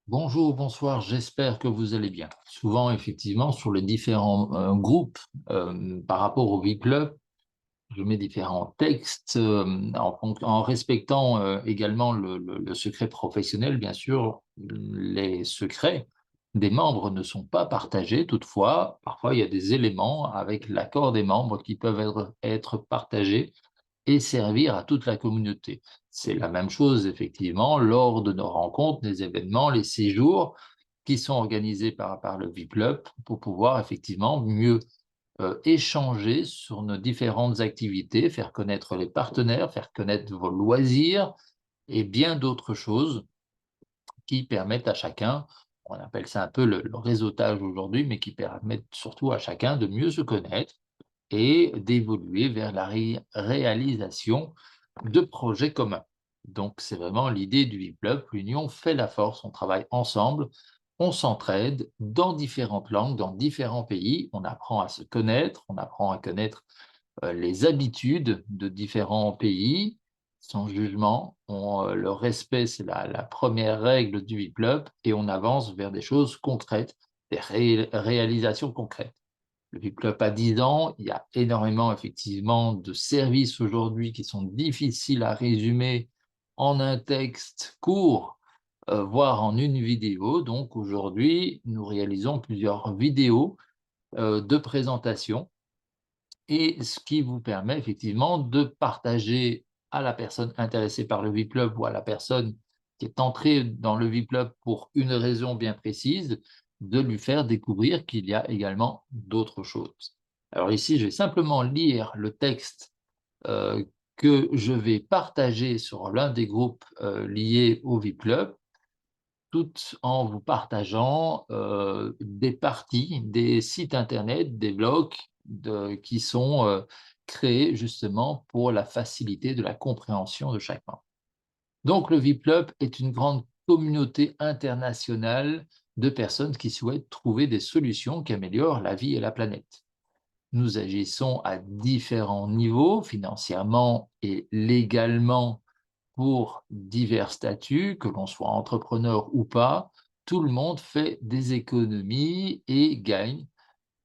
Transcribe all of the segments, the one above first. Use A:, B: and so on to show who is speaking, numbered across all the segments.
A: Bonjour, bonsoir, j'espère que vous allez bien. Souvent, effectivement, sur les différents groupes, par rapport au club, je mets différents textes en respectant également le secret professionnel, bien sûr. Les secrets des membres ne sont pas partagés. Toutefois, parfois, il y a des éléments avec l'accord des membres qui peuvent être partagés et servir à toute la communauté. C'est la même chose, effectivement, lors de nos rencontres, des événements, les séjours qui sont organisés par le VIPLUB pour pouvoir effectivement mieux échanger sur nos différentes activités, faire connaître les partenaires, faire connaître vos loisirs et bien d'autres choses qui permettent à chacun, on appelle ça un peu le réseautage aujourd'hui, mais qui permettent surtout à chacun de mieux se connaître et d'évoluer vers la réalisation de projets communs. Donc, c'est vraiment l'idée du WIPLUB, l'union fait la force, on travaille ensemble, on s'entraide dans différentes langues, dans différents pays, on apprend à se connaître, on apprend à connaître les habitudes de différents pays, sans jugement. Le respect, c'est la première règle du WIPLUB et on avance vers des choses concrètes, des réalisations concrètes. Le VIP Club a 10 ans, il y a énormément effectivement de services aujourd'hui qui sont difficiles à résumer en un texte court, voire en une vidéo. Donc aujourd'hui, nous réalisons plusieurs vidéos de présentation et ce qui vous permet effectivement de partager à la personne intéressée par le VIP Club ou à la personne qui est entrée dans le VIP Club pour une raison bien précise, de lui faire découvrir qu'il y a également d'autres choses. Alors ici, je vais simplement lire le texte que je vais partager sur l'un des groupes liés au VIP Club, tout en vous partageant des parties, des sites internet, des blogs qui sont créés justement pour la facilité de la compréhension de chaque membre. Donc le VIP-Club est une grande communauté internationale de personnes qui souhaitent trouver des solutions qui améliorent la vie et la planète. Nous agissons à différents niveaux, financièrement et légalement, pour divers statuts, que l'on soit entrepreneur ou pas. Tout le monde fait des économies et gagne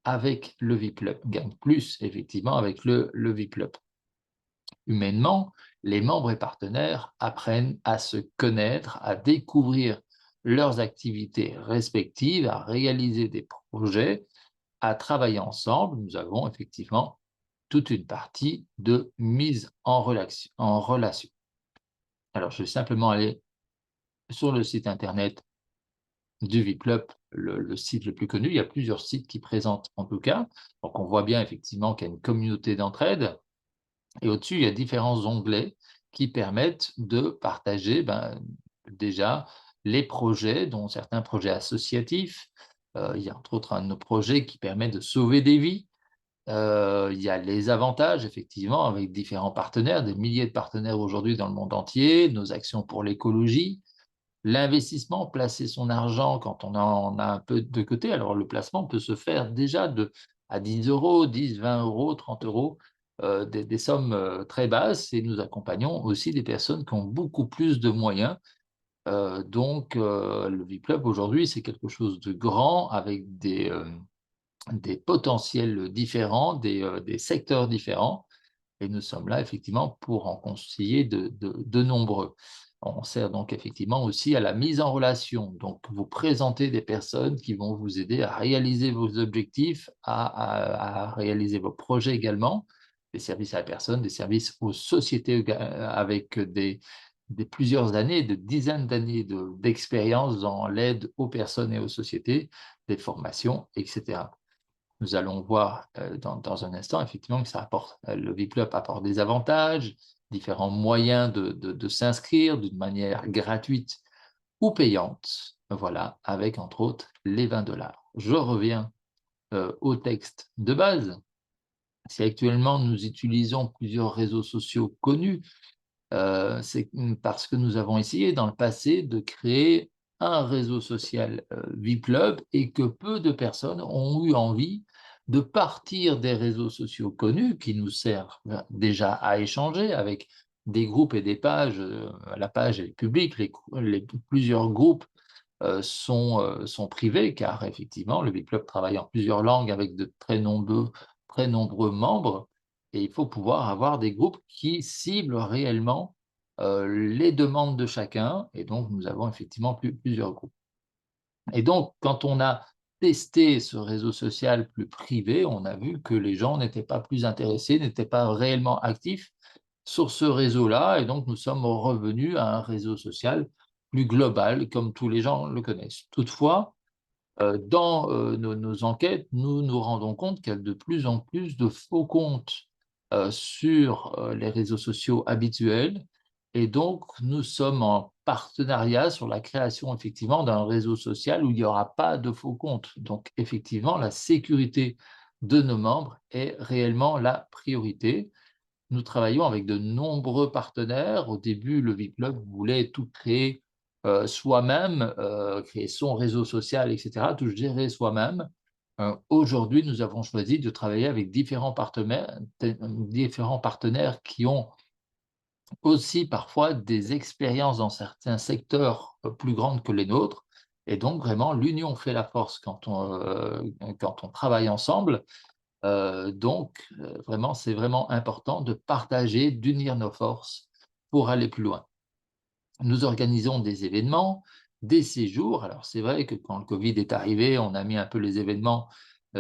A: avec le VIP-Club, gagne plus effectivement avec le VIP-Club. Humainement, les membres et partenaires apprennent à se connaître, à découvrir leurs activités respectives, à réaliser des projets, à travailler ensemble. Nous avons effectivement toute une partie de mise en relation. Alors, je vais simplement aller sur le site internet du VIPLUB, le site le plus connu. Il y a plusieurs sites qui présentent en tout cas. Donc, on voit bien effectivement qu'il y a une communauté d'entraide. Et au-dessus, il y a différents onglets qui permettent de partager déjà les projets, dont certains projets associatifs. Il y a entre autres un de nos projets qui permet de sauver des vies. Il y a les avantages, effectivement, avec différents partenaires, des milliers de partenaires aujourd'hui dans le monde entier, nos actions pour l'écologie. L'investissement, placer son argent quand on en a un peu de côté. Alors, le placement peut se faire déjà à 10 euros, 10, 20 euros, 30 euros, des sommes très basses. Et nous accompagnons aussi des personnes qui ont beaucoup plus de moyens. Le V-Club, aujourd'hui, c'est quelque chose de grand avec des potentiels différents, des secteurs différents. Et nous sommes là, effectivement, pour en conseiller de nombreux. On sert donc effectivement aussi à la mise en relation. Donc, vous présentez des personnes qui vont vous aider à réaliser vos objectifs, à réaliser vos projets également, des services à la personne, des services aux sociétés avec des plusieurs années, de dizaines d'années d'expérience dans l'aide aux personnes et aux sociétés, des formations, etc. Nous allons voir dans un instant effectivement que ça apporte, le VIPLUB apporte des avantages, différents moyens de s'inscrire d'une manière gratuite ou payante. Voilà, avec entre autres les 20 $. Je reviens au texte de base. Si actuellement nous utilisons plusieurs réseaux sociaux connus, c'est parce que nous avons essayé dans le passé de créer un réseau social VIPLUB et que peu de personnes ont eu envie de partir des réseaux sociaux connus qui nous servent déjà à échanger avec des groupes et des pages. La page est publique, plusieurs groupes sont privés, car effectivement, le VIP Club travaille en plusieurs langues avec de très nombreux membres, et il faut pouvoir avoir des groupes qui ciblent réellement les demandes de chacun, et donc nous avons effectivement plusieurs groupes. Et donc, quand on a testé ce réseau social plus privé, on a vu que les gens n'étaient pas plus intéressés, n'étaient pas réellement actifs sur ce réseau-là, et donc nous sommes revenus à un réseau social plus global, comme tous les gens le connaissent. Toutefois, dans, nos enquêtes, nous nous rendons compte qu'il y a de plus en plus de faux comptes, sur, les réseaux sociaux habituels, et donc nous sommes en partenariat sur la création effectivement d'un réseau social où il n'y aura pas de faux comptes. Donc effectivement, la sécurité de nos membres est réellement la priorité. Nous travaillons avec de nombreux partenaires. Au début, le V-Club voulait tout créer, soi-même, créer son réseau social et cetera, tout gérer soi-même. Aujourd'hui, nous avons choisi de travailler avec différents partenaires qui ont aussi parfois des expériences dans certains secteurs, plus grandes que les nôtres, et donc vraiment l'union fait la force quand on travaille ensemble. Vraiment, c'est vraiment important de partager, d'unir nos forces pour aller plus loin. Nous organisons des événements, des séjours. Alors c'est vrai que quand le covid est arrivé, on a mis un peu les événements,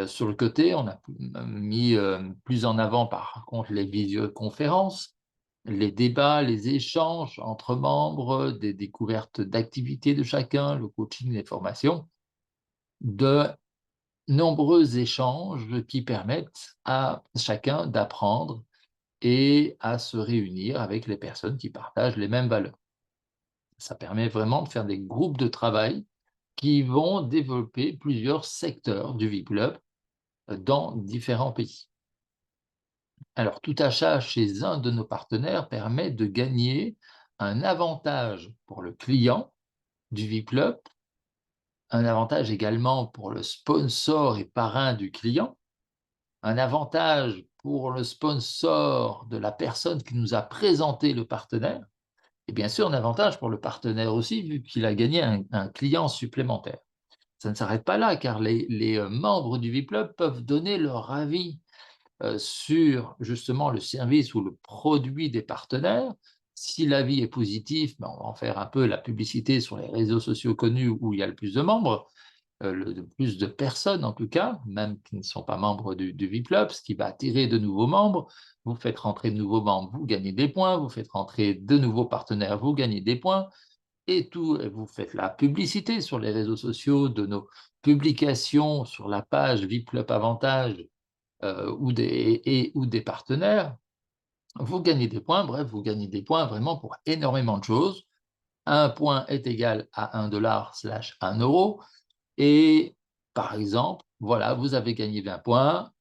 A: sur le côté. On a mis, plus en avant par contre les visioconférences, les débats, les échanges entre membres, des découvertes d'activités de chacun, le coaching, les formations, de nombreux échanges qui permettent à chacun d'apprendre et à se réunir avec les personnes qui partagent les mêmes valeurs. Ça permet vraiment de faire des groupes de travail qui vont développer plusieurs secteurs du V-Club dans différents pays. Alors, tout achat chez un de nos partenaires permet de gagner un avantage pour le client du V-Club, un avantage également pour le sponsor et parrain du client, un avantage pour le sponsor de la personne qui nous a présenté le partenaire, et bien sûr un avantage pour le partenaire aussi, vu qu'il a gagné un client supplémentaire. Ça ne s'arrête pas là, car les membres du V-Club peuvent donner leur avis sur justement le service ou le produit des partenaires. Si l'avis est positif, ben, on va en faire un peu la publicité sur les réseaux sociaux connus où il y a le plus de membres, le plus de personnes en tout cas, même qui ne sont pas membres du V-Club, ce qui va attirer de nouveaux membres. Vous faites rentrer de nouveaux membres, vous gagnez des points, vous faites rentrer de nouveaux partenaires, vous gagnez des points, et tout, et vous faites la publicité sur les réseaux sociaux de nos publications sur la page V-Club Avantage, ou des partenaires. Vous gagnez des points, bref, vous gagnez des points vraiment pour énormément de choses. Un point est égal à 1 $ / 1 €. Et par exemple, voilà, vous avez gagné 20 points,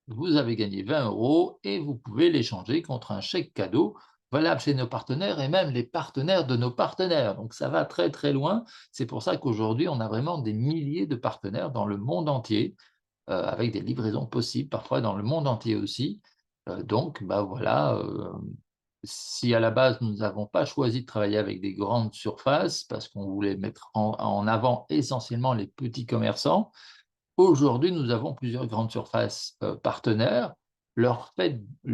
A: vous avez gagné 20 € et vous pouvez l'échanger contre un chèque cadeau valable chez nos partenaires et même les partenaires de nos partenaires. Donc ça va très très loin. C'est pour ça qu'aujourd'hui, on a vraiment des milliers de partenaires dans le monde entier, avec des livraisons possibles, parfois dans le monde entier aussi. Bah, voilà, si à la base nous n'avons pas choisi de travailler avec des grandes surfaces parce qu'on voulait mettre en avant essentiellement les petits commerçants, aujourd'hui nous avons plusieurs grandes surfaces, partenaires. Le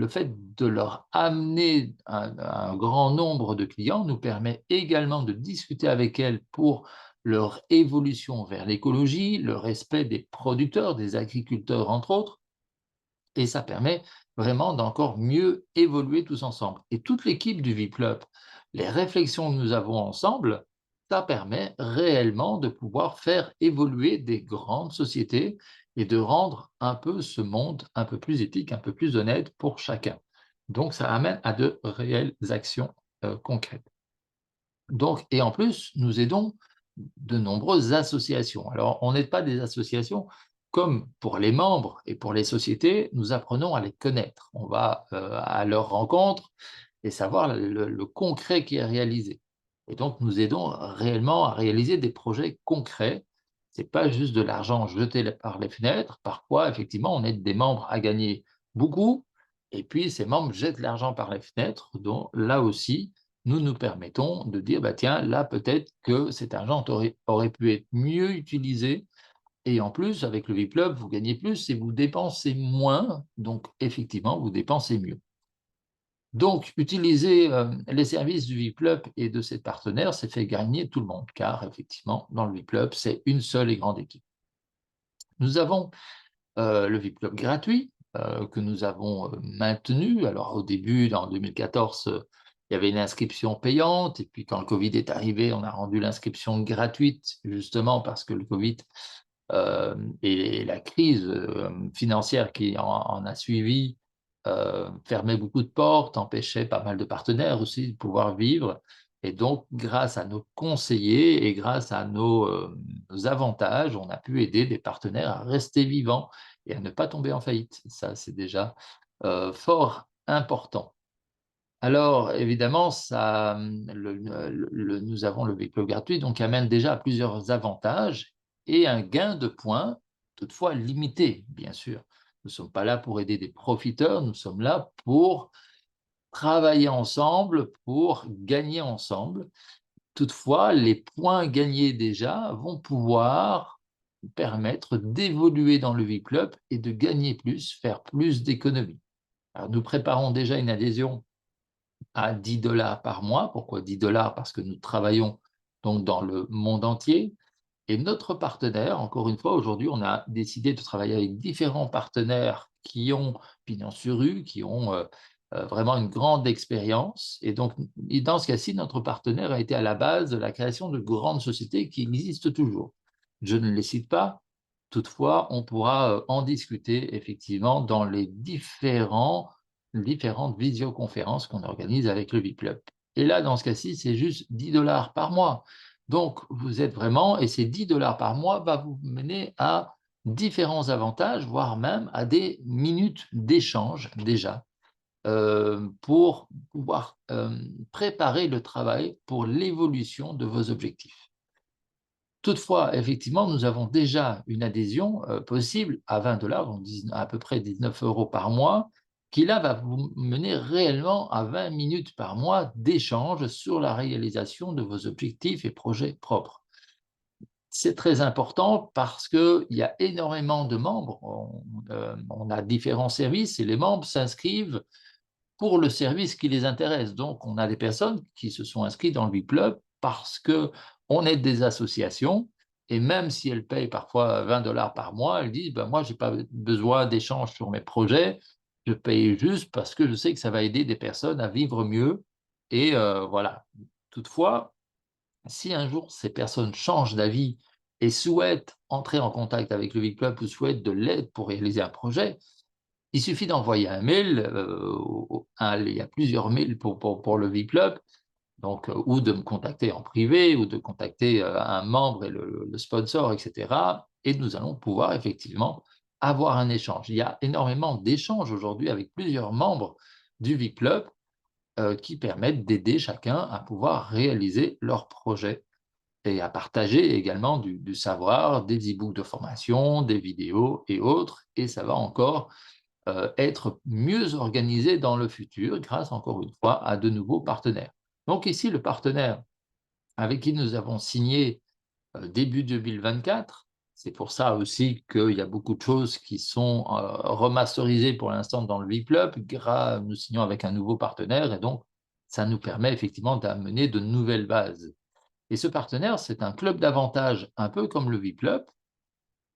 A: fait de leur amener un grand nombre de clients nous permet également de discuter avec elles pour leur évolution vers l'écologie, le respect des producteurs, des agriculteurs entre autres, et ça permet vraiment d'encore mieux évoluer tous ensemble. Et toute l'équipe du V-Club, les réflexions que nous avons ensemble, ça permet réellement de pouvoir faire évoluer des grandes sociétés et de rendre un peu ce monde un peu plus éthique, un peu plus honnête pour chacun. Donc ça amène à de réelles actions, concrètes. Donc, et en plus, nous aidons de nombreuses associations. Alors, on n'aide pas des associations comme pour les membres et pour les sociétés, nous apprenons à les connaître. On va à leur rencontre et savoir le concret qui est réalisé. Et donc, nous aidons réellement à réaliser des projets concrets. Ce n'est pas juste de l'argent jeté par les fenêtres. Parfois, effectivement, on aide des membres à gagner beaucoup, et puis ces membres jettent l'argent par les fenêtres. Donc, là aussi, nous permettons de dire, bah, tiens, là, peut-être que cet argent aurait pu être mieux utilisé et en plus, avec le VIP-Club, vous gagnez plus et vous dépensez moins, donc effectivement, vous dépensez mieux. Donc, utiliser les services du VIP-Club et de ses partenaires, c'est fait gagner tout le monde, car effectivement, dans le VIP-Club, c'est une seule et grande équipe. Nous avons le VIP-Club gratuit que nous avons maintenu. Alors, au début, en 2014, il y avait une inscription payante, et puis quand le Covid est arrivé, on a rendu l'inscription gratuite, justement parce que le Covid et la crise financière qui en a suivi fermait beaucoup de portes, empêchait pas mal de partenaires aussi de pouvoir vivre. Et donc, grâce à nos conseillers et grâce à nos avantages, on a pu aider des partenaires à rester vivants et à ne pas tomber en faillite. Ça, c'est déjà fort important. Alors évidemment, ça, nous avons le véhicule gratuit, donc qui amène déjà à plusieurs avantages et un gain de points, toutefois limité, bien sûr. Nous ne sommes pas là pour aider des profiteurs, nous sommes là pour travailler ensemble, pour gagner ensemble. Toutefois, les points gagnés déjà vont pouvoir permettre d'évoluer dans le V-Club et de gagner plus, faire plus d'économies. Alors nous préparons déjà une adhésion à 10 $ par mois. Pourquoi 10 $? Parce que nous travaillons donc dans le monde entier. Et notre partenaire, encore une fois, aujourd'hui, on a décidé de travailler avec différents partenaires qui ont pignon sur rue, qui ont vraiment une grande expérience. Et donc, dans ce cas-ci, notre partenaire a été à la base de la création de grandes sociétés qui existent toujours. Je ne les cite pas. Toutefois, on pourra en discuter effectivement dans les différentes visioconférences qu'on organise avec le VIP-Club. Et là, dans ce cas-ci, c'est juste 10 $ par mois. Donc, vous êtes vraiment, et ces 10 $ par mois va vous mener à différents avantages, voire même à des minutes d'échange déjà, pour pouvoir préparer le travail pour l'évolution de vos objectifs. Toutefois, effectivement, nous avons déjà une adhésion possible à 20 $, donc à peu près 19 € par mois, qui là va vous mener réellement à 20 minutes par mois d'échange sur la réalisation de vos objectifs et projets propres. C'est très important parce qu'il y a énormément de membres. On a différents services et les membres s'inscrivent pour le service qui les intéresse. Donc, on a des personnes qui se sont inscrites dans le VIP-Club parce qu'on aide des associations et même si elles payent parfois 20 $ par mois, elles disent ben, moi, je n'ai pas besoin d'échange sur mes projets, je paye juste parce que je sais que ça va aider des personnes à vivre mieux. Et voilà. Toutefois, si un jour ces personnes changent d'avis et souhaitent entrer en contact avec le VIP-Club ou souhaitent de l'aide pour réaliser un projet, il suffit d'envoyer un mail, il y a plusieurs mails pour le VIP-Club, donc, ou de me contacter en privé, ou de contacter un membre et le sponsor, etc. Et nous allons pouvoir effectivement avoir un échange. Il y a énormément d'échanges aujourd'hui avec plusieurs membres du VIP-Club qui permettent d'aider chacun à pouvoir réaliser leur projet et à partager également du savoir, des e-books de formation, des vidéos et autres. Et ça va encore être mieux organisé dans le futur grâce, encore une fois, à de nouveaux partenaires. Donc ici, le partenaire avec qui nous avons signé début 2024, c'est pour ça aussi qu'il y a beaucoup de choses qui sont remasterisées pour l'instant dans le VIP-Club. Nous signons avec un nouveau partenaire et donc ça nous permet effectivement d'amener de nouvelles bases. Et ce partenaire, c'est un club d'avantages, un peu comme le VIP-Club,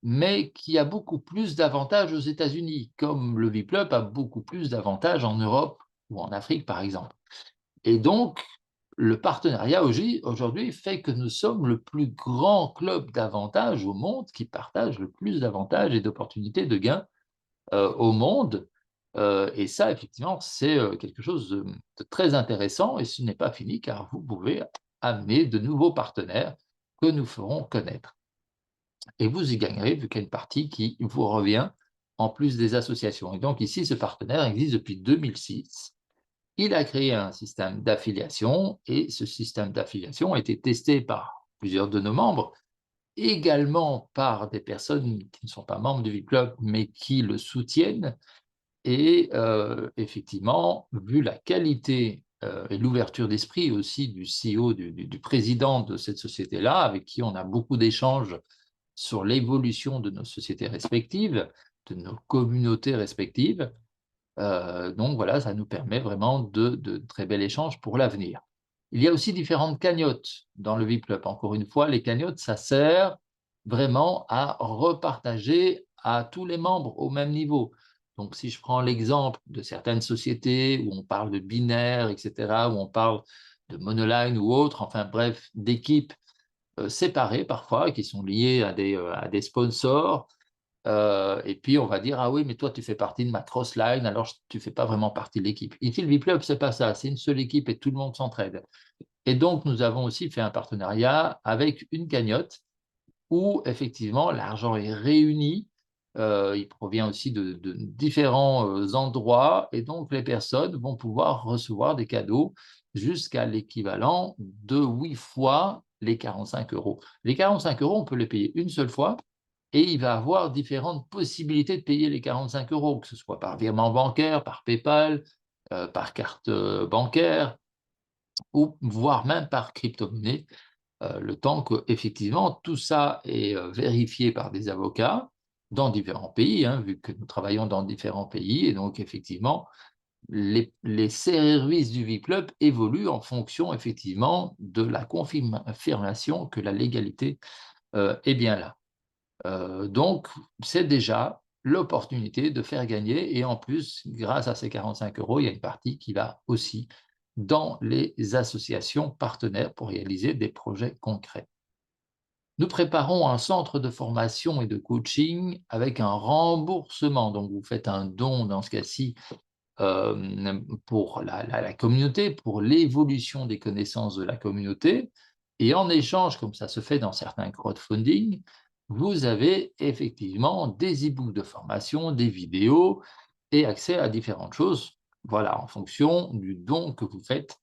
A: mais qui a beaucoup plus d'avantages aux États-Unis, comme le VIP-Club a beaucoup plus d'avantages en Europe ou en Afrique, par exemple. Et donc, le partenariat aujourd'hui fait que nous sommes le plus grand club d'avantages au monde qui partage le plus d'avantages et d'opportunités de gains au monde. Et ça, effectivement, c'est quelque chose de très intéressant et ce n'est pas fini car vous pouvez amener de nouveaux partenaires que nous ferons connaître. Et vous y gagnerez vu qu'il y a une partie qui vous revient en plus des associations. Et donc ici, ce partenaire existe depuis 2006. Il a créé un système d'affiliation et ce système d'affiliation a été testé par plusieurs de nos membres, également par des personnes qui ne sont pas membres du VIP-Club mais qui le soutiennent. Et effectivement, vu la qualité et l'ouverture d'esprit aussi du CEO, du président de cette société-là, avec qui on a beaucoup d'échanges sur l'évolution de nos sociétés respectives, de nos communautés respectives. Donc voilà, ça nous permet vraiment de très bels échanges pour l'avenir. Il y a aussi différentes cagnottes dans le VIP Club. Encore une fois, les cagnottes, ça sert vraiment à repartager à tous les membres au même niveau. Donc si je prends l'exemple de certaines sociétés où on parle de binaire, etc., où on parle de monoline ou autre, enfin bref, d'équipes séparées parfois, qui sont liées à des sponsors, et puis on va dire: «Ah oui, mais toi tu fais partie de ma cross line, alors tu fais pas vraiment partie de l'équipe». Ici, le V-Club, c'est pas ça, c'est une seule équipe et tout le monde s'entraide. Et donc nous avons aussi fait un partenariat avec une cagnotte où effectivement l'argent est réuni, il provient aussi de différents, endroits, et donc les personnes vont pouvoir recevoir des cadeaux jusqu'à l'équivalent de 8 fois les 45 €. Les 45 €, on peut les payer une seule fois, et il va avoir différentes possibilités de payer les 45 €, que ce soit par virement bancaire, par PayPal, par carte, bancaire, ou voire même par crypto-monnaie, le temps qu'effectivement tout ça est, vérifié par des avocats dans différents pays, hein, vu que nous travaillons dans différents pays, et donc effectivement les services du V-Club évoluent en fonction effectivement de la confirmation que la légalité, est bien là. Donc, c'est déjà l'opportunité de faire gagner, et en plus, grâce à ces 45 €, il y a une partie qui va aussi dans les associations partenaires pour réaliser des projets concrets. Nous préparons un centre de formation et de coaching avec un remboursement. Donc, vous faites un don dans ce cas-ci, pour la communauté, pour l'évolution des connaissances de la communauté, et en échange, comme ça se fait dans certains crowdfunding, vous avez effectivement des e-books de formation, des vidéos et accès à différentes choses, voilà, en fonction du don que vous faites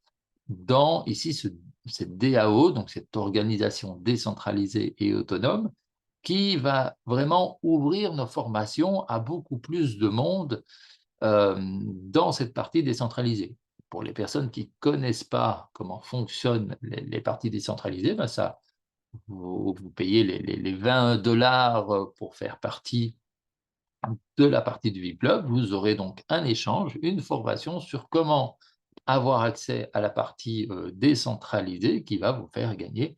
A: dans ici cette DAO, donc cette organisation décentralisée et autonome, qui va vraiment ouvrir nos formations à beaucoup plus de monde dans cette partie décentralisée. Pour les personnes qui ne connaissent pas comment fonctionnent les parties décentralisées, ben ça, vous payez les 20 $ pour faire partie de la partie du VIP-Club. Vous aurez donc un échange, une formation sur comment avoir accès à la partie décentralisée, qui va vous faire gagner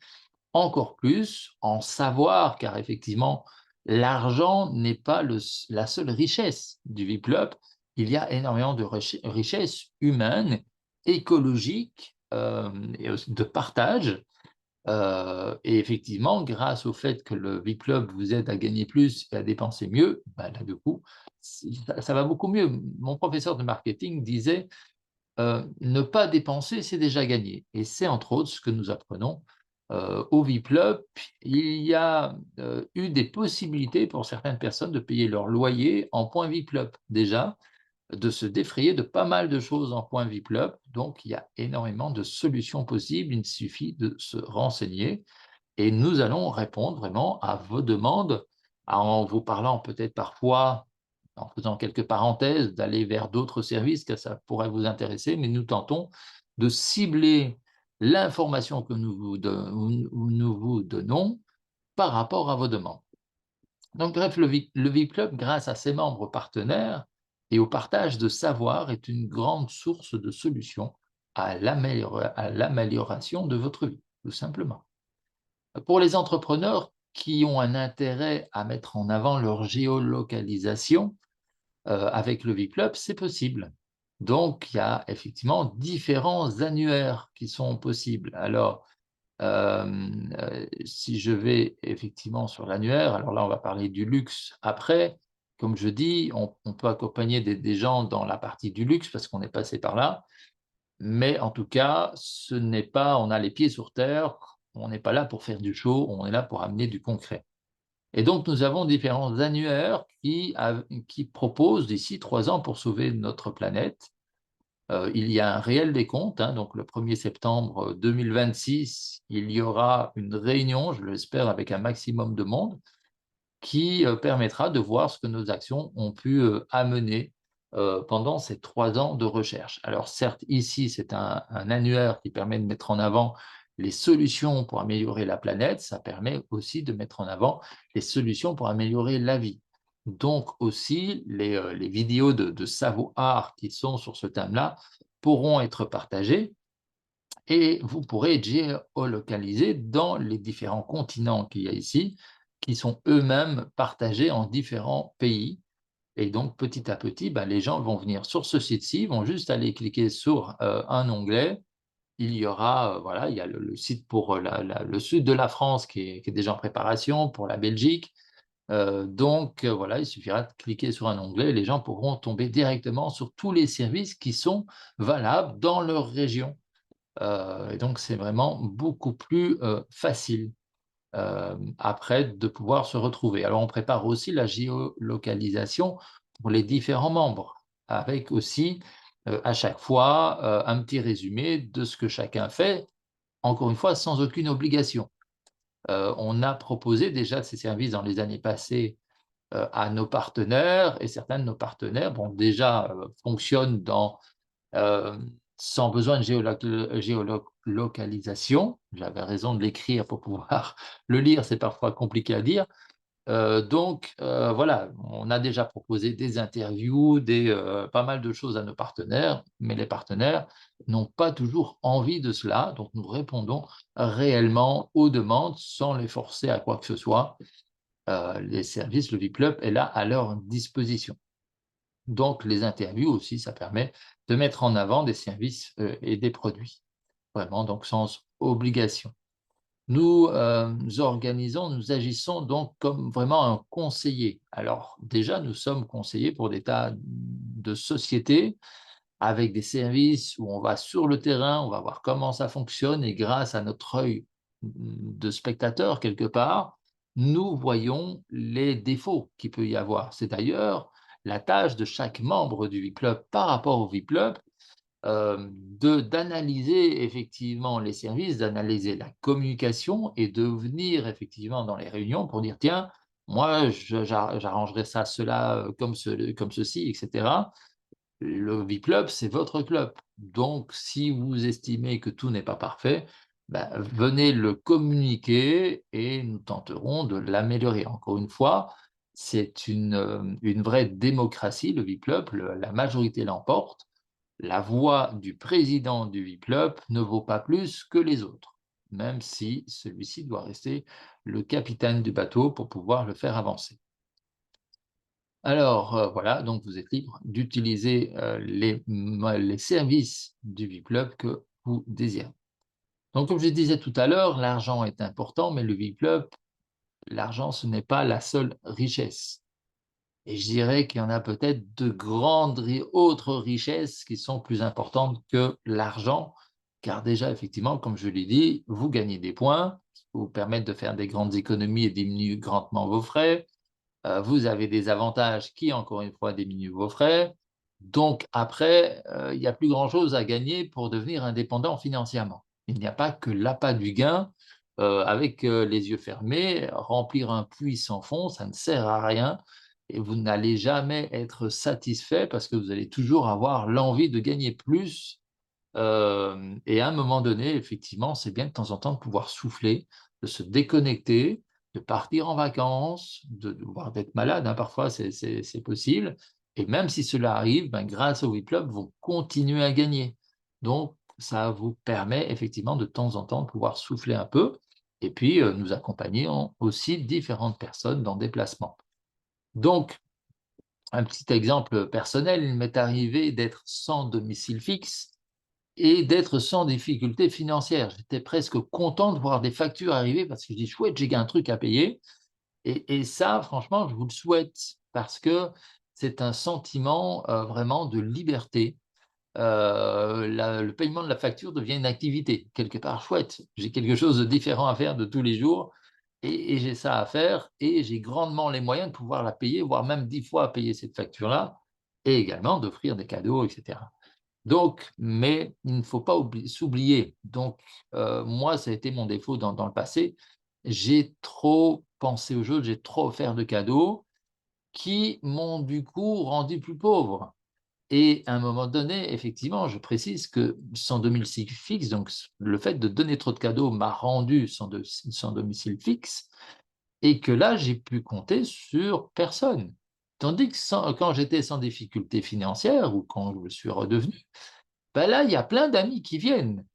A: encore plus en savoir, car effectivement, l'argent n'est pas la seule richesse du VIP-Club. Il y a énormément de richesses humaines, écologiques, et aussi de partage. Et effectivement, grâce au fait que le VIP-Club vous aide à gagner plus et à dépenser mieux, bah, là, du coup, ça va beaucoup mieux. Mon professeur de marketing disait: Ne pas dépenser, c'est déjà gagner, et c'est entre autres ce que nous apprenons, au VIP-Club. Il y a, eu des possibilités pour certaines personnes de payer leur loyer en points VIP-Club déjà, de se défrayer de pas mal de choses en points VIP-Club. Donc il y a énormément de solutions possibles, il suffit de se renseigner, et nous allons répondre vraiment à vos demandes, en vous parlant peut-être parfois, en faisant quelques parenthèses, d'aller vers d'autres services que ça pourrait vous intéresser, mais nous tentons de cibler l'information que nous vous donnons par rapport à vos demandes. Donc bref, le VIP Club, grâce à ses membres partenaires et au partage de savoir, est une grande source de solutions à l'amélioration de votre vie, tout simplement. Pour les entrepreneurs qui ont un intérêt à mettre en avant leur géolocalisation, avec le V-Club, c'est possible. Donc, il y a effectivement différents annuaires qui sont possibles. Alors, si je vais effectivement sur l'annuaire, alors là, on va parler du luxe après. Comme je dis, on peut accompagner des gens dans la partie du luxe parce qu'on est passé par là. Mais en tout cas, ce n'est pas, on a les pieds sur terre, on n'est pas là pour faire du show, on est là pour amener du concret. Et donc, nous avons différents annuaires qui proposent d'ici 3 ans pour sauver notre planète. Il y a un réel décompte, hein, donc le 1er septembre 2026, il y aura une réunion, je l'espère, avec un maximum de monde, qui permettra de voir ce que nos actions ont pu amener pendant ces 3 ans de recherche. Alors certes, ici, c'est un annuaire qui permet de mettre en avant les solutions pour améliorer la planète, ça permet aussi de mettre en avant les solutions pour améliorer la vie. Donc aussi, les vidéos de savoir qui sont sur ce thème-là pourront être partagées et vous pourrez géolocaliser dans les différents continents qu'il y a ici, qui sont eux-mêmes partagés en différents pays. Et donc, petit à petit, bah, les gens vont venir sur ce site-ci, vont juste aller cliquer sur un onglet. Il y aura, voilà, il y a le site pour le sud de la France qui est déjà en préparation, pour la Belgique. Donc, voilà, il suffira de cliquer sur un onglet et les gens pourront tomber directement sur tous les services qui sont valables dans leur région. Et donc, c'est vraiment beaucoup plus facile après de pouvoir se retrouver. Alors, on prépare aussi la géolocalisation pour les différents membres, avec aussi, à chaque fois, un petit résumé de ce que chacun fait, encore une fois, sans aucune obligation. On a proposé déjà ces services dans les années passées, à nos partenaires et certains de nos partenaires, bon, déjà, fonctionnent sans besoin de géolocalisation. J'avais raison de l'écrire pour pouvoir le lire, c'est parfois compliqué à dire. Donc, voilà, on a déjà proposé des interviews, pas mal de choses à nos partenaires, mais les partenaires n'ont pas toujours envie de cela, donc nous répondons réellement aux demandes sans les forcer à quoi que ce soit. Les services, le VIP-Club est là à leur disposition. Donc les interviews aussi, ça permet de mettre en avant des services, et des produits, vraiment donc sans obligation. Nous, organisons, nous agissons donc comme vraiment un conseiller. Alors déjà, nous sommes conseillers pour des tas de sociétés avec des services où on va sur le terrain, on va voir comment ça fonctionne et grâce à notre œil de spectateur quelque part, nous voyons les défauts qu'il peut y avoir. C'est d'ailleurs la tâche de chaque membre du V-Club par rapport au V-Club d'analyser effectivement les services, d'analyser la communication et de venir effectivement dans les réunions pour dire: «Tiens, moi j'arrangerai ça, cela, comme ceci» et cetera. Le V-Club, c'est votre club. Donc si vous estimez que tout n'est pas parfait, bah, venez le communiquer et nous tenterons de l'améliorer. Encore une fois, c'est une vraie démocratie, le V-Club, la majorité l'emporte. La voix du président du V-Club ne vaut pas plus que les autres, même si celui-ci doit rester le capitaine du bateau pour pouvoir le faire avancer. Alors, voilà, donc vous êtes libre d'utiliser, les services du V-Club que vous désirez. Donc comme je disais tout à l'heure, l'argent est important, mais le V-Club, l'argent, ce n'est pas la seule richesse. Et je dirais qu'il y en a peut-être de grandes autres richesses qui sont plus importantes que l'argent, car déjà, effectivement, comme je l'ai dit, vous gagnez des points qui vous permettent de faire des grandes économies et diminuer grandement vos frais. Vous avez des avantages qui, encore une fois, diminuent vos frais. Donc après, il n'y a plus grand-chose à gagner pour devenir indépendant financièrement. Il n'y a pas que l'appât du gain, avec, les yeux fermés, remplir un puits sans fond, ça ne sert à rien et vous n'allez jamais être satisfait parce que vous allez toujours avoir l'envie de gagner plus. Et à un moment donné, effectivement, c'est bien de temps en temps de pouvoir souffler, de se déconnecter, de partir en vacances, voire d'être malade, hein, parfois c'est possible. Et même si cela arrive, ben, grâce au WeClub, vous continuez à gagner. Donc ça vous permet effectivement de temps en temps de pouvoir souffler un peu et puis, nous accompagnons aussi différentes personnes dans des placements. Donc un petit exemple personnel, il m'est arrivé d'être sans domicile fixe et d'être sans difficulté financière. J'étais presque content de voir des factures arriver parce que je dis: «Chouette, j'ai un truc à payer» et ça, franchement, je vous le souhaite parce que c'est un sentiment, vraiment de liberté. Le paiement de la facture devient une activité. Quelque part chouette, j'ai quelque chose de différent à faire de tous les jours et j'ai ça à faire et j'ai grandement les moyens de pouvoir la payer, voire même 10 fois payer cette facture-là et également d'offrir des cadeaux et cetera. Donc, mais il ne faut pas s'oublier. Donc, moi, ça a été mon défaut dans le passé. J'ai trop pensé aux choses, j'ai trop offert de cadeaux qui m'ont du coup rendu plus pauvre. Et à un moment donné, effectivement, je précise que sans domicile fixe, donc le fait de donner trop de cadeaux m'a rendu sans domicile fixe et que là, j'ai pu compter sur personne. Tandis que quand j'étais sans difficulté financière ou quand je suis redevenu, ben là, il y a plein d'amis qui viennent,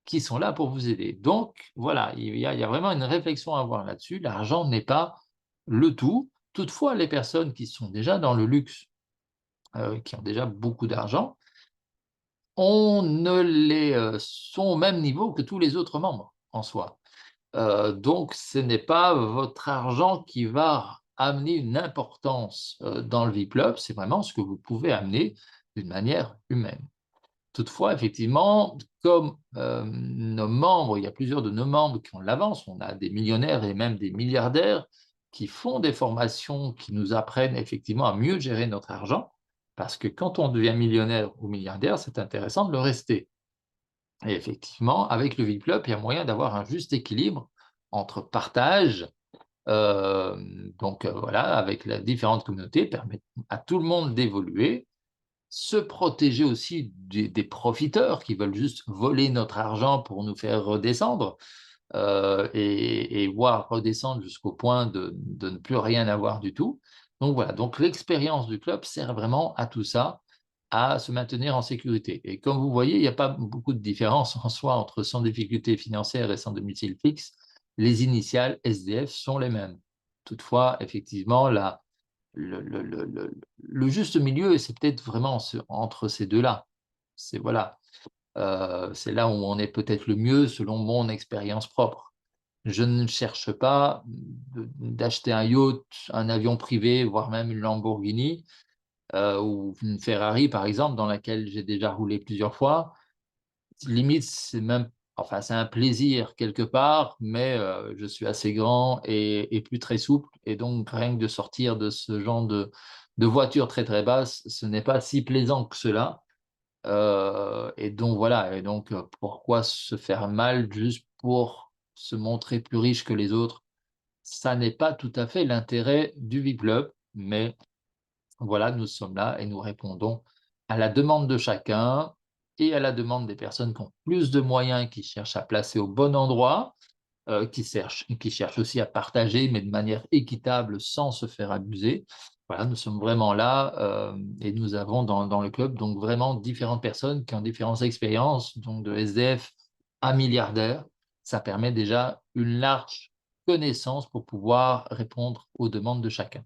A: qui sont là pour vous aider. Donc voilà, il y a vraiment une réflexion à avoir là-dessus. L'argent n'est pas le tout. Toutefois, les personnes qui sont déjà dans le luxe, qui ont déjà beaucoup d'argent, on ne les, sont au même niveau que tous les autres membres, en soi. Donc ce n'est pas votre argent qui va amener une importance, dans le VIP-Club, c'est vraiment ce que vous pouvez amener d'une manière humaine. Toutefois, effectivement, comme, nos membres, il y a plusieurs de nos membres qui ont de l'avance, on a des millionnaires et même des milliardaires qui font des formations qui nous apprennent effectivement à mieux gérer notre argent, parce que quand on devient millionnaire ou milliardaire, c'est intéressant de le rester. Et effectivement, avec le VIP Club, il y a moyen d'avoir un juste équilibre entre partage, voilà, avec les différentes communautés, permettre à tout le monde d'évoluer, se protéger aussi des profiteurs qui veulent juste voler notre argent pour nous faire redescendre, et voire redescendre jusqu'au point de ne plus rien avoir du tout. Donc voilà, donc l'expérience du club sert vraiment à tout ça, à se maintenir en sécurité. Et comme vous voyez, il n'y a pas beaucoup de différence en soi entre sans difficulté financière et sans domicile fixe. Les initiales SDF sont les mêmes. Toutefois, effectivement, le juste milieu, c'est peut-être vraiment entre ces deux-là. C'est voilà, c'est là où on est peut-être le mieux selon mon expérience propre. Je ne cherche pas d'acheter un yacht, un avion privé, voire même une Lamborghini, ou une Ferrari par exemple, dans laquelle j'ai déjà roulé plusieurs fois. Limite, c'est même enfin, c'est un plaisir quelque part, mais je suis assez grand et plus très souple et donc rien que de sortir de ce genre de voiture très, très basse, ce n'est pas si plaisant que cela, et donc voilà et donc pourquoi se faire mal juste pour se montrer plus riche que les autres? Ça n'est pas tout à fait l'intérêt du VIP-Club, mais voilà, nous sommes là et nous répondons à la demande de chacun et à la demande des personnes qui ont plus de moyens, qui cherchent à placer au bon endroit, qui cherchent aussi à partager, mais de manière équitable sans se faire abuser. Voilà, nous sommes vraiment là, et nous avons dans le club donc vraiment différentes personnes qui ont différentes expériences, donc de SDF à milliardaires. Ça permet déjà une large connaissance pour pouvoir répondre aux demandes de chacun.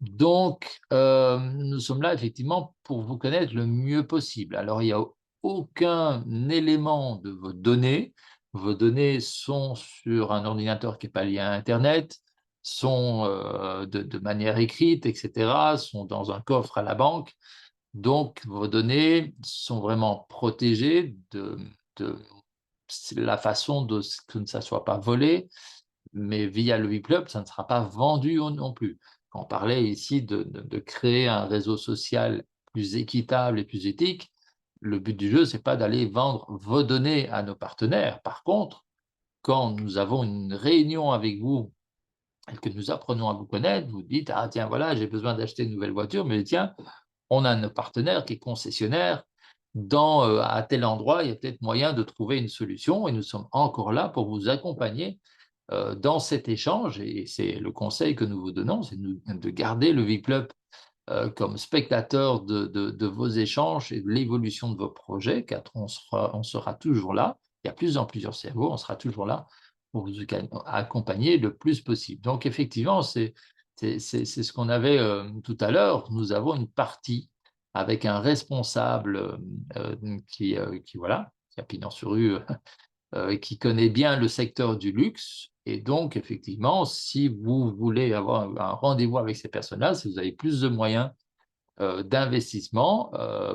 A: Donc, nous sommes là effectivement pour vous connaître le mieux possible. Alors, il n'y a aucun élément de vos données. Vos données sont sur un ordinateur qui n'est pas lié à internet, sont, de manière écrite et cetera, sont dans un coffre à la banque. Donc vos données sont vraiment protégées de la façon de ce que ça ne soit pas volé, mais via le WeClub, ça ne sera pas vendu non plus. Quand on parlait ici de créer un réseau social plus équitable et plus éthique, le but du jeu, c'est pas d'aller vendre vos données à nos partenaires. Par contre, quand nous avons une réunion avec vous et que nous apprenons à vous connaître, vous dites: «Ah tiens, voilà, j'ai besoin d'acheter une nouvelle voiture, mais tiens, on a un partenaire qui est concessionnaire à tel endroit, il y a peut-être moyen de trouver une solution» et nous sommes encore là pour vous accompagner dans cet échange et c'est le conseil que nous vous donnons, c'est de garder le V-Club comme spectateur de vos échanges et de l'évolution de vos projets, car on sera toujours là. Il y a plusieurs cerveaux, on sera toujours là pour vous accompagner le plus possible. Donc effectivement, c'est ce qu'on avait tout à l'heure. Nous avons une partie avec un responsable voilà, qui a pignon sur rue qui connaît bien le secteur du luxe. Et donc, effectivement, si vous voulez avoir un rendez-vous avec ces personnes-là, si vous avez plus de moyens d'investissement,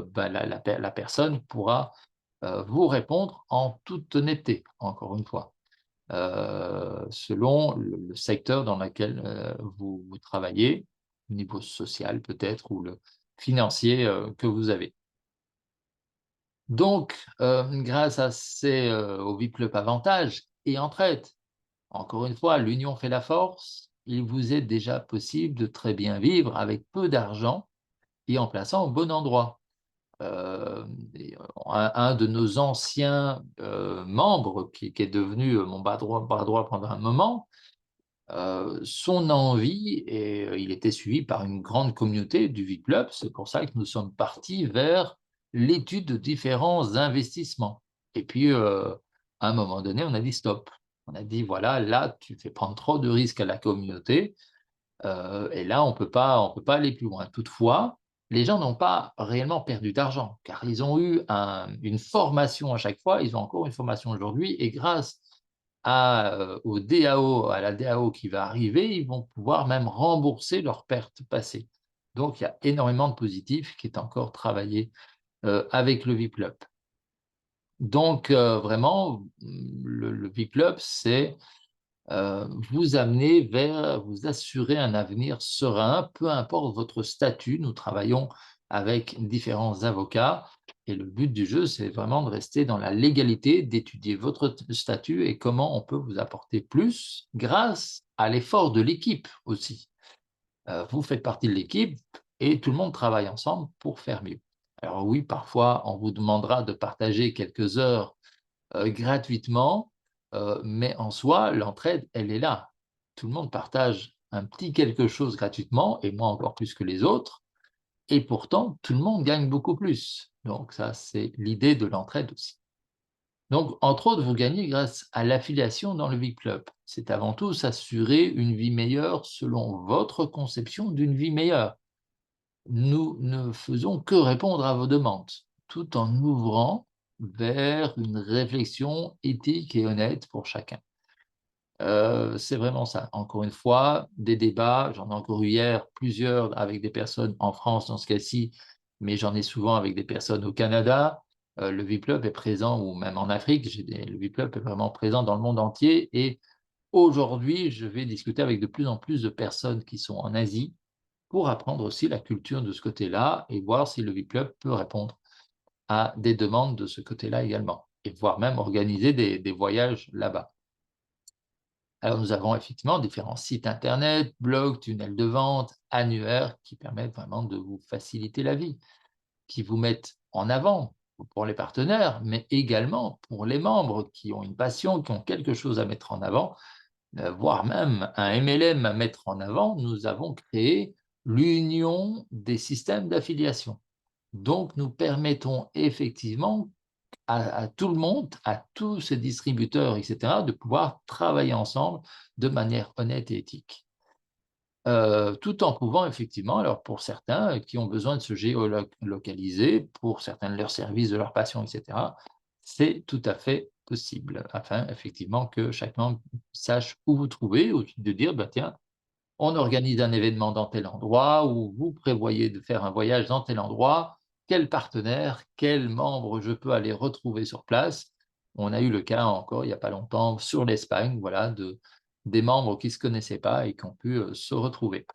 A: ben, la personne pourra vous répondre en toute honnêteté, encore une fois, selon le secteur dans lequel vous travaillez, au niveau social peut-être, ou le financier que vous avez. Donc, grâce au VIP Club Avantage et Entraide, encore une fois, l'union fait la force. Il vous est déjà possible de très bien vivre avec peu d'argent et en plaçant au bon endroit. Un de nos anciens membres, qui est devenu mon bras droit pendant un moment, son envie, et il était suivi par une grande communauté du VIP-Club. C'est pour ça que nous sommes partis vers l'étude de différents investissements. Et puis, à un moment donné, on a dit stop. On a dit, voilà, là, tu fais prendre trop de risques à la communauté. Et là, on peut pas aller plus loin. Toutefois, les gens n'ont pas réellement perdu d'argent, car ils ont eu une formation à chaque fois. Ils ont encore une formation aujourd'hui, et grâce au DAO, à la DAO qui va arriver, ils vont pouvoir même rembourser leurs pertes passées. Donc, il y a énormément de positifs qui est encore travaillé avec le VIP-Club. Donc, vraiment, le VIP-Club, c'est vous amener vers, vous assurer un avenir serein, peu importe votre statut. Nous travaillons avec différents avocats, et le but du jeu, c'est vraiment de rester dans la légalité, d'étudier votre statut et comment on peut vous apporter plus grâce à l'effort de l'équipe aussi. Vous faites partie de l'équipe et tout le monde travaille ensemble pour faire mieux. Alors oui, parfois, on vous demandera de partager quelques heures gratuitement, mais en soi, l'entraide, elle est là. Tout le monde partage un petit quelque chose gratuitement, et moi encore plus que les autres, et pourtant, tout le monde gagne beaucoup plus. Donc ça, c'est l'idée de l'entraide aussi. Donc, entre autres, vous gagnez grâce à l'affiliation dans le VIP-Club. C'est avant tout s'assurer une vie meilleure selon votre conception d'une vie meilleure. Nous ne faisons que répondre à vos demandes, tout en ouvrant vers une réflexion éthique et honnête pour chacun. C'est vraiment ça. Encore une fois, des débats, j'en ai encore eu hier plusieurs avec des personnes en France dans ce cas-ci, mais j'en ai souvent avec des personnes au Canada. Le VIP-Club est présent, ou même en Afrique. Le VIP-Club est vraiment présent dans le monde entier, et aujourd'hui, je vais discuter avec de plus en plus de personnes qui sont en Asie, pour apprendre aussi la culture de ce côté-là et voir si le VIP-Club peut répondre à des demandes de ce côté-là également, et voire même organiser des voyages là-bas. Alors, nous avons effectivement différents sites internet, blogs, tunnels de vente, annuaires, qui permettent vraiment de vous faciliter la vie, qui vous mettent en avant pour les partenaires, mais également pour les membres qui ont une passion, qui ont quelque chose à mettre en avant, voire même un MLM à mettre en avant. Nous avons créé l'union des systèmes d'affiliation. Donc, nous permettons effectivement à tout le monde, à tous ces distributeurs, etc., de pouvoir travailler ensemble de manière honnête et éthique. Tout en pouvant effectivement, alors pour certains qui ont besoin de se géolocaliser, pour certains de leurs services, de leur passion, etc., c'est tout à fait possible, afin effectivement que chaque membre sache où vous trouver, ou de dire, bah, tiens, on organise un événement dans tel endroit, ou vous prévoyez de faire un voyage dans tel endroit, quel partenaire, quel membre je peux aller retrouver sur place. On a eu le cas encore il n'y a pas longtemps sur l'Espagne, voilà, des membres qui ne se connaissaient pas et qui ont pu se retrouver,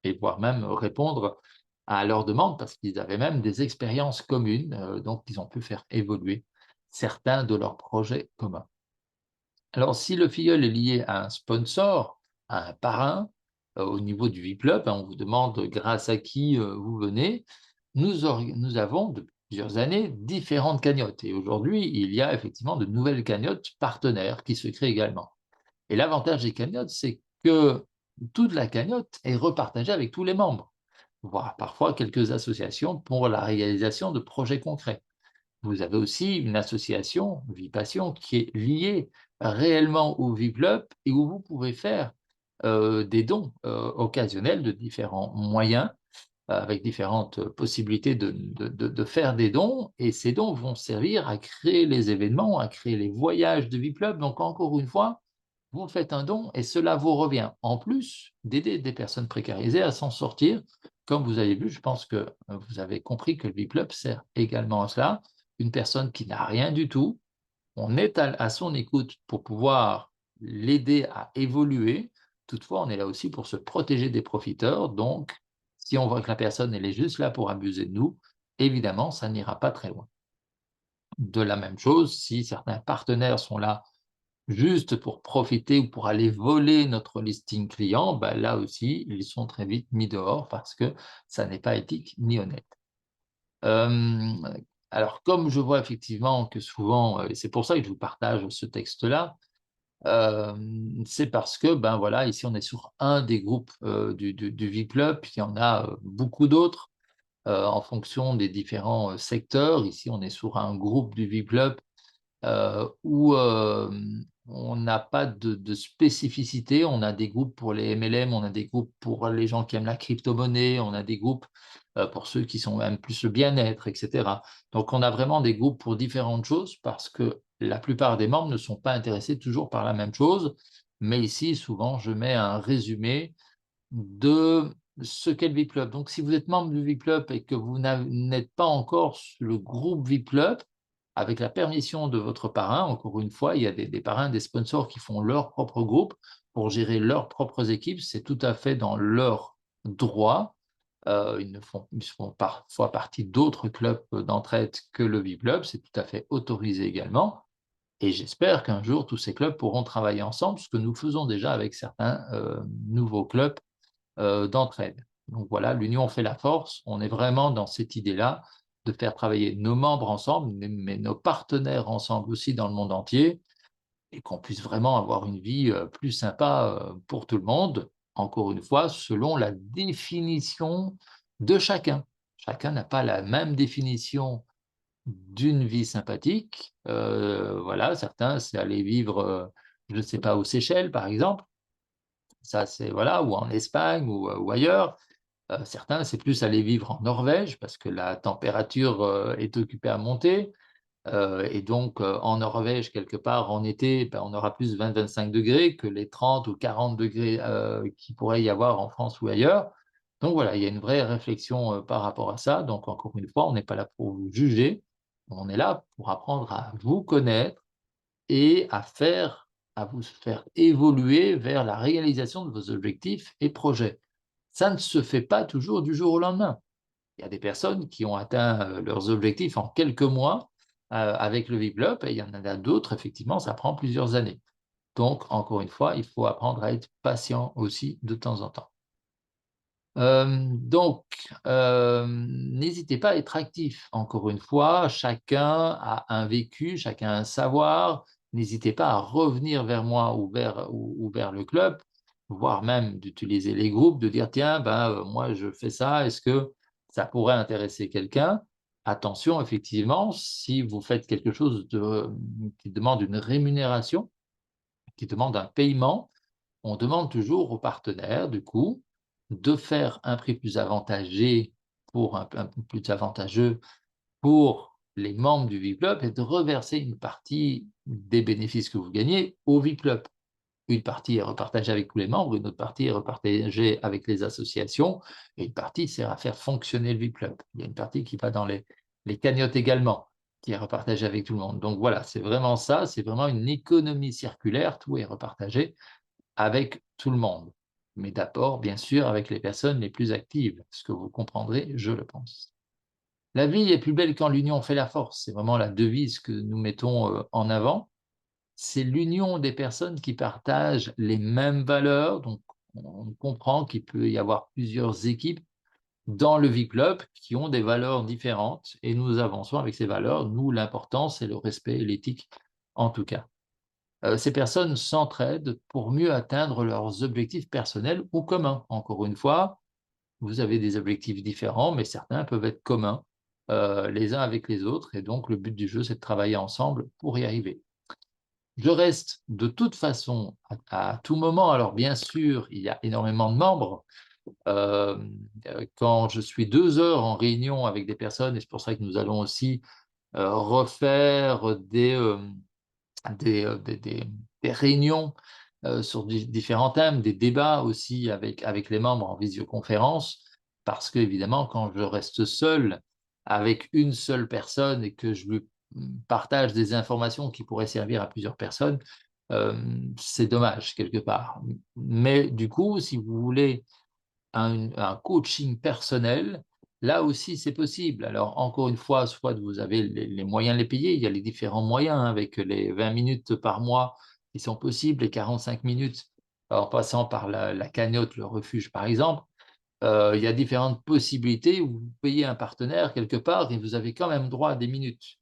A: et voire même répondre à leurs demandes, parce qu'ils avaient même des expériences communes, donc ils ont pu faire évoluer certains de leurs projets communs. Alors, si le filleul est lié à un sponsor, à un parrain, au niveau du VIP-Club, on vous demande grâce à qui vous venez, nous avons depuis plusieurs années différentes cagnottes, et aujourd'hui, il y a effectivement de nouvelles cagnottes partenaires qui se créent également. Et l'avantage des cagnottes, c'est que toute la cagnotte est repartagée avec tous les membres, voire parfois quelques associations pour la réalisation de projets concrets. Vous avez aussi une association, Vipassion, qui est liée réellement au VIP-Club, et où vous pouvez faire des dons occasionnels de différents moyens, avec différentes possibilités de faire des dons, et ces dons vont servir à créer les événements, à créer les voyages de VIP-Club. Donc, encore une fois, vous faites un don et cela vous revient, en plus d'aider des personnes précarisées à s'en sortir. Comme vous avez vu, je pense que vous avez compris que le VIP-Club sert également à cela. Une personne qui n'a rien du tout, on est à son écoute pour pouvoir l'aider à évoluer. Toutefois, on est là aussi pour se protéger des profiteurs. Donc, si on voit que la personne elle est juste là pour abuser de nous, évidemment, ça n'ira pas très loin. De la même chose, si certains partenaires sont là juste pour profiter ou pour aller voler notre listing client, bah, là aussi, ils sont très vite mis dehors parce que ça n'est pas éthique ni honnête. Hem, alors comme je vois effectivement que souvent, et c'est pour ça que je vous partage ce texte-là, c'est parce que, ben, voilà, ici on est sur un des groupes, du Vclub, il y en a, beaucoup d'autres, en fonction des différents, secteurs. Ici, on est sur un groupe du Vclub où, on n'a pas de spécificité. On a des groupes pour les MLM, on a des groupes pour les gens qui aiment la crypto-monnaie, on a des groupes, pour ceux qui sont même plus le bien-être et cetera. Donc on a vraiment des groupes pour différentes choses parce que la plupart des membres ne sont pas intéressés toujours par la même chose. Mais ici, souvent, je mets un résumé de ce qu'est le VIP Club. Donc si vous êtes membre du VIP Club et que vous n'êtes pas encore sur le groupe VIP Club, avec la permission de votre parrain, encore une fois, il y a des parrains, des sponsors qui font leur propre groupe pour gérer leurs propres équipes. C'est tout à fait dans leur droit. Ils font parfois partie d'autres clubs d'entraide que le VIP Club. C'est tout à fait autorisé également. Et j'espère qu'un jour, tous ces clubs pourront travailler ensemble, ce que nous faisons déjà avec certains nouveaux clubs d'entraide. Donc voilà, l'union fait la force. On est vraiment dans cette idée-là de faire travailler nos membres ensemble, mais nos partenaires ensemble aussi dans le monde entier, et qu'on puisse vraiment avoir une vie plus sympa pour tout le monde, encore une fois, selon la définition de chacun. Chacun n'a pas la même définition d'une vie sympathique. Voilà, certains, c'est aller vivre, je ne sais pas, aux Seychelles, par exemple. Ça, c'est voilà, ou en Espagne ou ailleurs. Certains, c'est plus aller vivre en Norvège parce que la température, est occupée à monter, et donc en Norvège, quelque part, en été, ben, on aura plus 20-25 degrés que les 30 ou 40 degrés qu'il pourrait y avoir en France ou ailleurs. Donc voilà, il y a une vraie réflexion, par rapport à ça. Donc encore une fois, on n'est pas là pour vous juger, on est là pour apprendre à vous connaître et à vous faire évoluer vers la réalisation de vos objectifs et projets. Ça ne se fait pas toujours du jour au lendemain. Il y a des personnes qui ont atteint, leurs objectifs en quelques mois, avec le Viplup, et il y en a d'autres, effectivement, ça prend plusieurs années. Donc encore une fois, il faut apprendre à être patient aussi de temps en temps. Donc, n'hésitez pas à être actif. Encore une fois, chacun a un vécu, chacun a un savoir. N'hésitez pas à revenir vers moi ou vers le club, voire même d'utiliser les groupes, de dire: «Tiens, ben, moi je fais ça, est-ce que ça pourrait intéresser quelqu'un?» Attention, effectivement, si vous faites quelque chose qui demande une rémunération, qui demande un paiement, on demande toujours aux partenaires, du coup, de faire un prix plus avantagé pour un peu plus avantageux pour les membres du V-Club et de reverser une partie des bénéfices que vous gagnez au V-Club. Une partie est repartagée avec tous les membres, une autre partie est repartagée avec les associations et une partie sert à faire fonctionner le V-Club. Il y a une partie qui va dans les cagnottes également, qui est repartagée avec tout le monde. Donc voilà, c'est vraiment ça, c'est vraiment une économie circulaire, tout est repartagé avec tout le monde, mais d'abord, bien sûr, avec les personnes les plus actives, ce que vous comprendrez, je le pense. La vie est plus belle quand l'union fait la force, c'est vraiment la devise que nous mettons en avant. C'est l'union des personnes qui partagent les mêmes valeurs, donc on comprend qu'il peut y avoir plusieurs équipes dans le V-Club qui ont des valeurs différentes et nous avançons avec ces valeurs. Nous, l'important, c'est le respect et l'éthique en tout cas. Ces personnes s'entraident pour mieux atteindre leurs objectifs personnels ou communs. Encore une fois, vous avez des objectifs différents, mais certains peuvent être communs, les uns avec les autres et donc le but du jeu, c'est de travailler ensemble pour y arriver. Je reste de toute façon à tout moment, alors bien sûr, il y a énormément de membres, quand je suis 2 heures en réunion avec des personnes et c'est pour ça que nous allons aussi, refaire des, heu, des des des réunions, sur différents thèmes, des débats aussi avec les membres en visioconférence. Parce qu'évidemment, quand je reste seul avec une seule personne et que je lui, partage des informations qui pourraient servir à plusieurs personnes, c'est dommage quelque part. Mais du coup, si vous voulez un coaching personnel, là aussi c'est possible. Alors encore une fois, soit vous avez les moyens de les payer, il y a les différents moyens, hein, avec les 20 minutes par mois, qui sont possibles, les 45 minutes, en passant par la cagnotte, le refuge, par exemple. Il y a différentes possibilités où vous payez un partenaire quelque part et vous avez quand même droit à des minutes.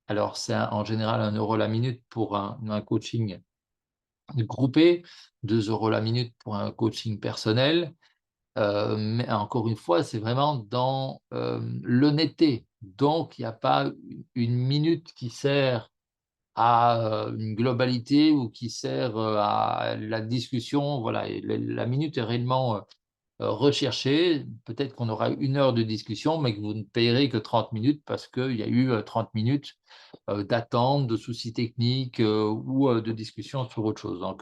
A: Alors c'est en général 1 € la minute pour un coaching groupé, 2 € la minute pour un coaching personnel, mais encore une fois, c'est vraiment dans, l'honnêteté. Donc il n'y a pas une minute qui sert à, une globalité ou qui sert, à la discussion, voilà, et la minute est réellement, rechercher. Peut-être qu'on aura 1 heure de discussion, mais que vous ne payerez que 30 minutes parce qu'il y a eu, 30 minutes, d'attente, de soucis techniques, ou, de discussion sur autre chose. Donc,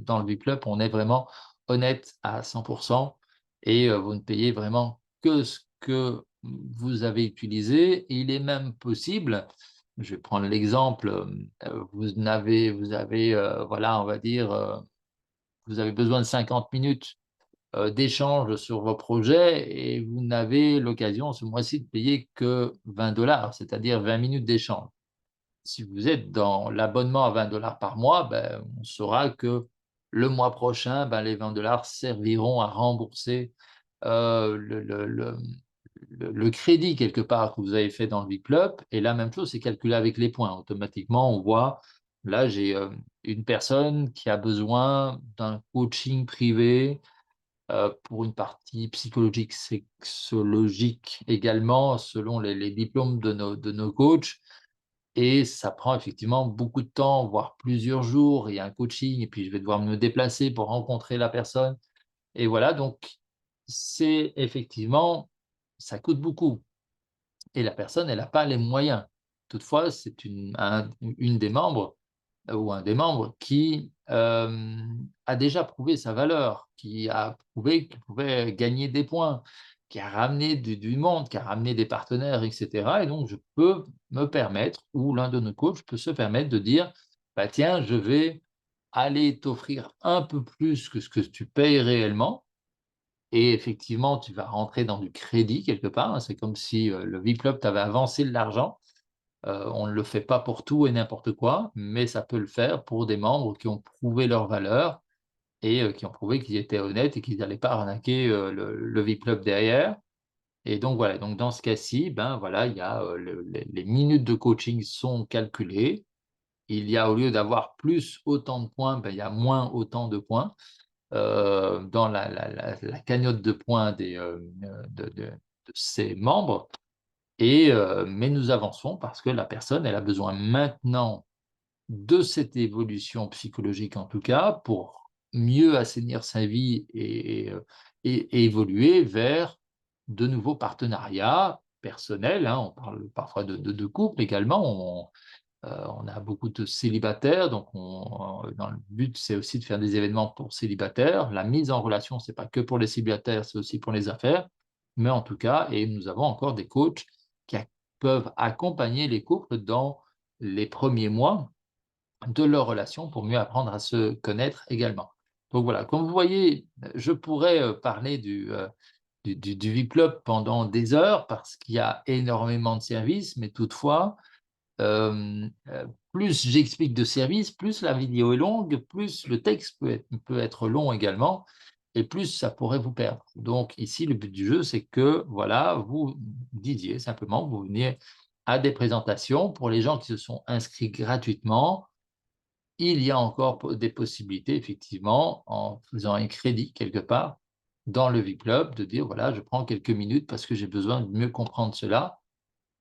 A: dans le V-Club, on est vraiment honnête à 100 et vous ne payez vraiment que ce que vous avez utilisé. Et il est même possible, je vais prendre l'exemple, vous avez, voilà, on va dire, vous avez besoin de 50 minutes d'échanges sur vos projets et vous n'avez l'occasion ce mois-ci de payer que 20 $, c'est-à-dire 20 minutes d'échange. Si vous êtes dans l'abonnement à 20 $ par mois, ben, on saura que le mois prochain, ben, les 20 $ serviront à rembourser le crédit quelque part que vous avez fait dans le Club. Et la même chose, c'est calculé avec les points. Automatiquement, on voit, là, j'ai une personne qui a besoin d'un coaching privé pour une partie psychologique, sexologique également, selon les diplômes de nos coachs. Et ça prend effectivement beaucoup de temps, voire plusieurs jours. Il y a un coaching et puis je vais devoir me déplacer pour rencontrer la personne et voilà, donc c'est effectivement ça coûte beaucoup et la personne, elle n'a pas les moyens. Toutefois, c'est une des membres ou un des membres qui, a déjà prouvé sa valeur, qui a prouvé qu'il pouvait gagner des points, qui a ramené du monde, qui a ramené des partenaires et cetera et donc je peux me permettre ou l'un de nos coachs peut se permettre de dire: «Bah, tiens, je vais aller t'offrir un peu plus que ce que tu payes réellement» et effectivement, tu vas rentrer dans du crédit quelque part, hein. C'est comme si, le V-Club t'avait avancé de l'argent. On ne le fait pas pour tout et n'importe quoi, mais ça peut le faire pour des membres qui ont prouvé leur valeur et qui ont prouvé qu'ils étaient honnêtes et qu'ils n'allaient pas arnaquer, le V-Club derrière et donc voilà, donc dans ce cas-ci, ben, voilà, il y a, les minutes de coaching sont calculées. Il y a au lieu d'avoir plus autant de points, ben, il y a moins autant de points, dans la cagnotte de points de ces membres et mais nous avançons parce que la personne, elle a besoin maintenant de cette évolution psychologique en tout cas, pour mieux assainir sa vie et évoluer vers de nouveaux partenariats personnels, hein. On parle parfois de couple également. On a beaucoup de célibataires, donc dans le but, c'est aussi de faire des événements pour célibataires. La mise en relation, c'est pas que pour les célibataires, c'est aussi pour les affaires. Mais en tout cas et nous avons encore des coachs qui peuvent accompagner les couples dans les premiers mois de leur relation pour mieux apprendre à se connaître également. Donc voilà, comme vous voyez, je pourrais, parler du VIP-Club pendant des heures parce qu'il y a énormément de services, mais toutefois, plus j'explique de services, plus la vidéo est longue, plus le texte peut être long également et plus ça pourrait vous perdre. Donc ici, le but du jeu, c'est que, voilà, vous disiez simplement, vous veniez à des présentations. Pour les gens qui se sont inscrits gratuitement, il y a encore des possibilités effectivement, en faisant un crédit quelque part dans le V-Club, de dire: «Voilà, je prends quelques minutes parce que j'ai besoin de mieux comprendre cela».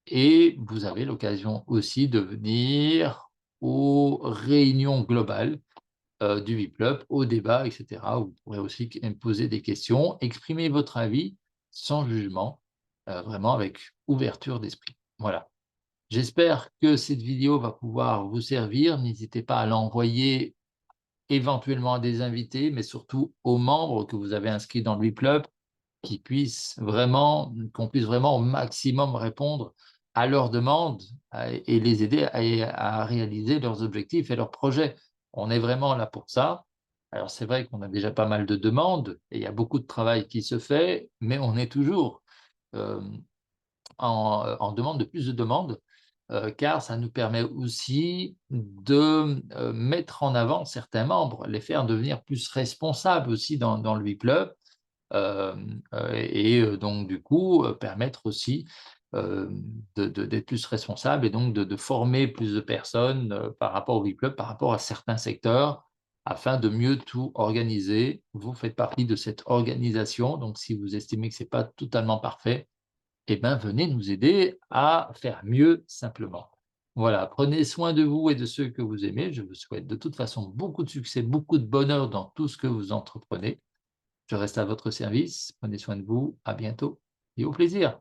A: Et vous avez l'occasion aussi de venir aux réunions globales, du VIP-Club, aux débats et cetera. Vous pourrez aussi me poser des questions, exprimer votre avis sans jugement, vraiment avec ouverture d'esprit. Voilà. J'espère que cette vidéo va pouvoir vous servir. N'hésitez pas à l'envoyer éventuellement à des invités, mais surtout aux membres que vous avez inscrits dans le VIP-Club qu'on puisse vraiment au maximum répondre à leurs demandes et les aider à réaliser leurs objectifs et leurs projets. On est vraiment là pour ça. Alors c'est vrai qu'on a déjà pas mal de demandes et il y a beaucoup de travail qui se fait, mais on est toujours, en demande de plus de demandes car ça nous permet aussi de, mettre en avant certains membres, les faire devenir plus responsables aussi dans le club. Donc du coup, permettre aussi, d'être plus responsable et donc de former plus de personnes, par rapport au club, par rapport à certains secteurs, afin de mieux tout organiser. Vous faites partie de cette organisation, donc si vous estimez que c'est pas totalement parfait, eh ben, venez nous aider à faire mieux simplement. Voilà, prenez soin de vous et de ceux que vous aimez. Je vous souhaite de toute façon beaucoup de succès, beaucoup de bonheur dans tout ce que vous entreprenez. Je reste à votre service. Prenez soin de vous. À bientôt et au plaisir.